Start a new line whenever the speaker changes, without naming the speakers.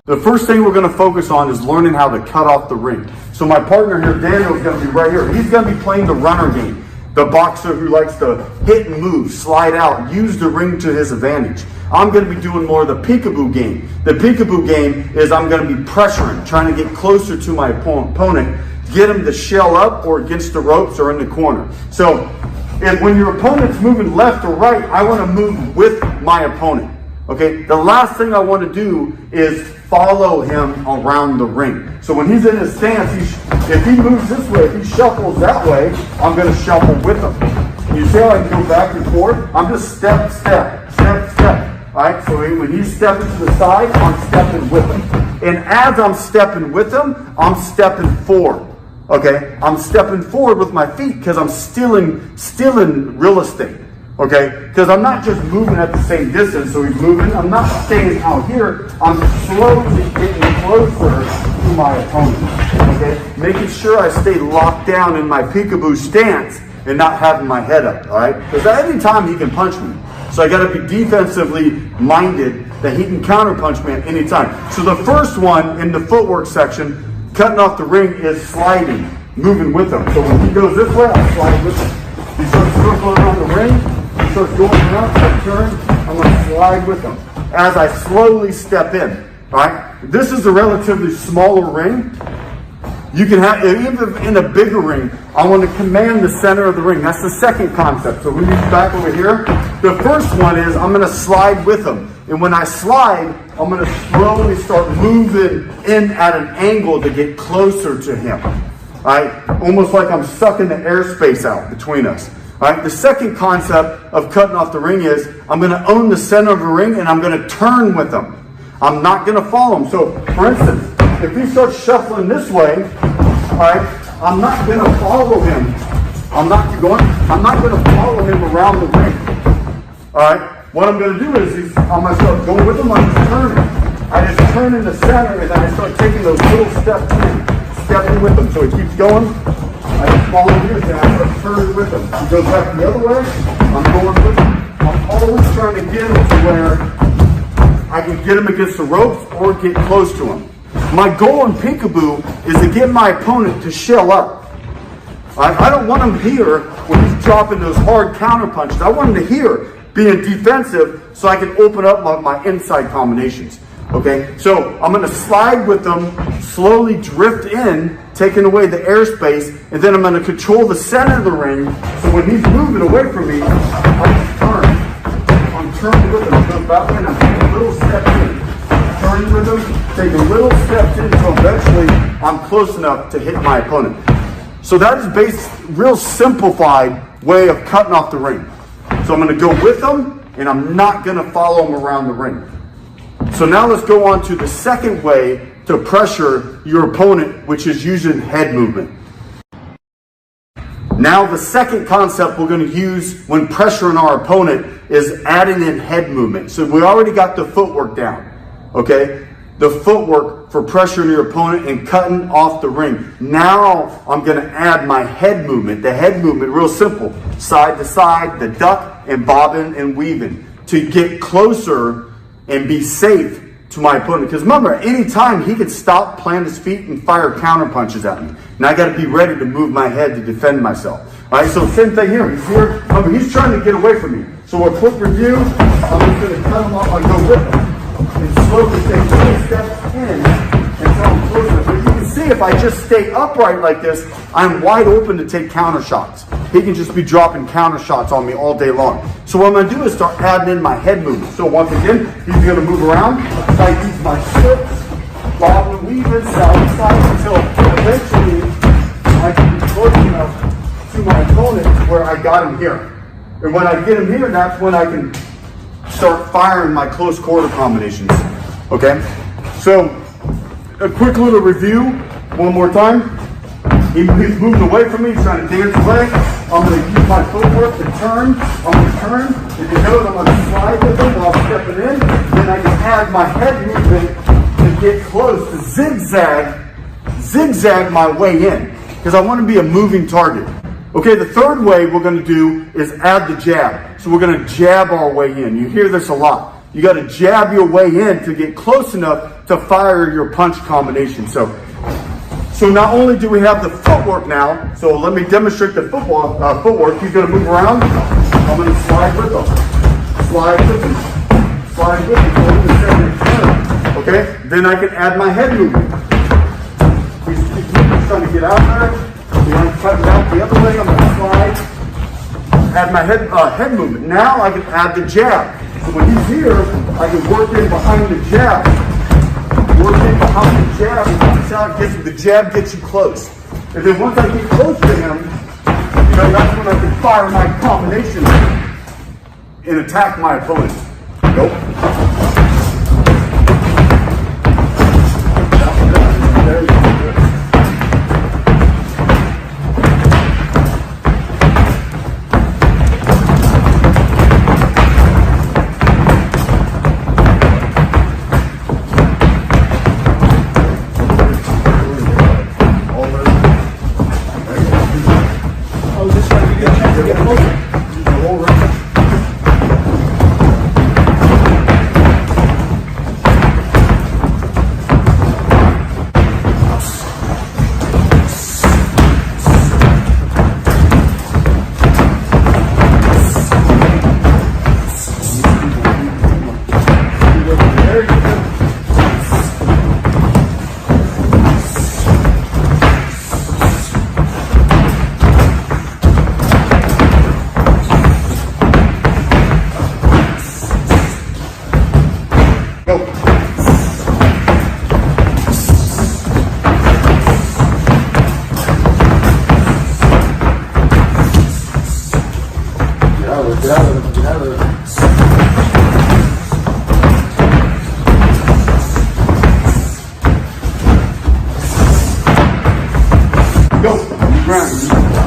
The first thing we're going to focus on is learning how to cut off the ring. So my partner here, Daniel, is going to be right here. He's going to be playing the runner game. The boxer who likes to hit and move, slide out, use the ring to his advantage. I'm going to be doing more of the peekaboo game. The peekaboo game is I'm going to be pressuring, trying to get closer to my opponent, get him to shell up or against the ropes or in the corner. So when your opponent's moving left or right, I want to move with my opponent. Okay, the last thing I want to do is follow him around the ring. So when he's in his stance, if he moves this way, if he shuffles that way, I'm going to shuffle with him. You see how I can go back and forth? I'm just step, step, step, step. All right, so when he's stepping to the side, I'm stepping with him. And as I'm stepping with him, I'm stepping forward. Okay, I'm stepping forward with my feet because I'm still in real estate. Okay, because I'm not just moving at the same distance, so he's moving. I'm not staying out here. I'm slowly getting closer to my opponent. Okay, making sure I stay locked down in my peekaboo stance and not having my head up. All right, because at any time he can punch me, so I got to be defensively minded that he can counter punch me at any time. So the first one in the footwork section, cutting off the ring, is sliding, moving with him. So when he goes this way, I slide with him. He starts circling around the ring. He starts going around, I turn, I'm going to slide with him as I slowly step in. All right, this is a relatively smaller ring. You can have, even in a bigger ring, I want to command the center of the ring. That's the second concept. So we move back over here. The first one is I'm going to slide with him. And when I slide, I'm going to slowly start moving in at an angle to get closer to him. All right, almost like I'm sucking the airspace out between us. All right, the second concept of cutting off the ring is I'm going to own the center of the ring and I'm going to turn with him. I'm not going to follow him. So, for instance, if he starts shuffling this way, all right, I'm not going to follow him. I'm not going to follow him around the ring. All right, what I'm going to do is I'm going to start going with him. I'm just turning. I just turn in the center and then I start taking those little steps in, stepping with him. So he keeps going. I just follow his and I start turning with him. He goes back the other way, I'm going with him. I'm always trying to get him to where I can get him against the ropes or get close to him. My goal in peekaboo is to get my opponent to shell up. I don't want him here when he's dropping those hard counter punches. I want him to here being defensive so I can open up my inside combinations. Okay, so I'm going to slide with them, slowly drift in, taking away the airspace, and then I'm going to control the center of the ring. So when he's moving away from me, I just turn. I'm turning with him, so back in, I'm taking little steps in, turning with him, taking little steps in, so eventually I'm close enough to hit my opponent. So that is real simplified way of cutting off the ring. So I'm going to go with him, and I'm not going to follow him around the ring. So now let's go on to the second way to pressure your opponent, which is using head movement. Now the second concept we're going to use when pressuring our opponent is adding in head movement. So we already got the footwork down, okay? The footwork for pressuring your opponent and cutting off the ring. Now I'm going to add my head movement. The head movement, real simple. Side to side, the duck and bobbing and weaving to get closer and be safe to my opponent. Because remember, any time he could stop, plant his feet, and fire counter punches at me. And I got to be ready to move my head to defend myself. All right, so same thing here. He's here. Remember, he's trying to get away from me. So a quick review, I'm just going to cut him off. I go with him and slowly take 2 steps in until I'm close enough. But you can see if I just stay upright like this, I'm wide open to take counter shots. He can just be dropping counter shots on me all day long. So what I'm going to do is start adding in my head movement. So once again, he's going to move around. I use my slips, bob and weave it, side to side until eventually I can be close enough to my opponent where I got him here. And when I get him here, that's when I can start firing my close quarter combinations. Okay? So a quick little review one more time. He's moving away from me, he's trying to dance away. I'm going to use my footwork to turn. I'm going to turn. If you notice, I'm going to slide with him while I'm stepping in. Then I can add my head movement to get close, to zigzag my way in. Because I want to be a moving target. Okay, the third way we're going to do is add the jab. So we're going to jab our way in. You hear this a lot. You got to jab your way in to get close enough to fire your punch combination. So not only do we have the footwork now, so let me demonstrate the footwork. He's going to move around. I'm going to slide with him. Slide with him. Slide with him. Hold the second turn. Okay? Then I can add my head movement. He's trying to get out there. You want to cut it out the other way. I'm going to slide. Add my head movement. Now I can add the jab. So when he's here, I can work in behind the jab. Work in behind the jab. That's how it gets, the jab gets you close. And then once I get close to him, that's when I can fire my combination and attack my opponent. Nope. There you go. Get out of it, get out of it. Go, ground.